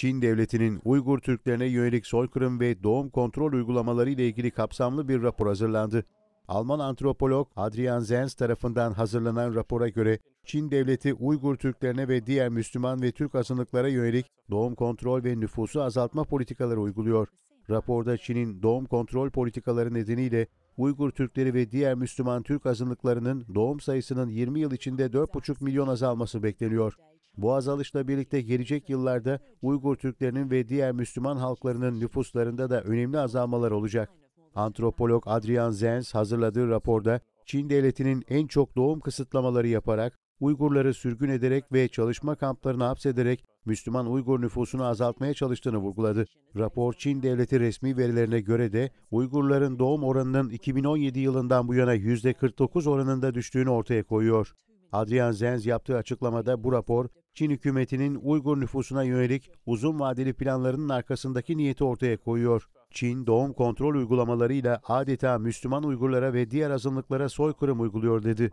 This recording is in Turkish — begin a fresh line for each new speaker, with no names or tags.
Çin devletinin Uygur Türklerine yönelik soykırım ve doğum kontrol uygulamaları ile ilgili kapsamlı bir rapor hazırlandı. Alman antropolog Adrian Zenz tarafından hazırlanan rapora göre Çin devleti Uygur Türklerine ve diğer Müslüman ve Türk azınlıklara yönelik doğum kontrol ve nüfusu azaltma politikaları uyguluyor. Raporda Çin'in doğum kontrol politikaları nedeniyle Uygur Türkleri ve diğer Müslüman Türk azınlıklarının doğum sayısının 20 yıl içinde 4,5 milyon azalması bekleniyor. Bu azalışla birlikte gelecek yıllarda Uygur Türklerinin ve diğer Müslüman halklarının nüfuslarında da önemli azalmalar olacak. Antropolog Adrian Zenz hazırladığı raporda Çin devletinin en çok doğum kısıtlamaları yaparak, Uygurları sürgün ederek ve çalışma kamplarına hapsederek Müslüman Uygur nüfusunu azaltmaya çalıştığını vurguladı. Rapor, Çin devleti resmi verilerine göre de Uygurların doğum oranının 2017 yılından bu yana %49 oranında düştüğünü ortaya koyuyor. Adrian Zenz yaptığı açıklamada bu rapor, Çin hükümetinin Uygur nüfusuna yönelik uzun vadeli planlarının arkasındaki niyeti ortaya koyuyor. Çin, doğum kontrol uygulamalarıyla adeta Müslüman Uygurlara ve diğer azınlıklara soykırım uyguluyor dedi.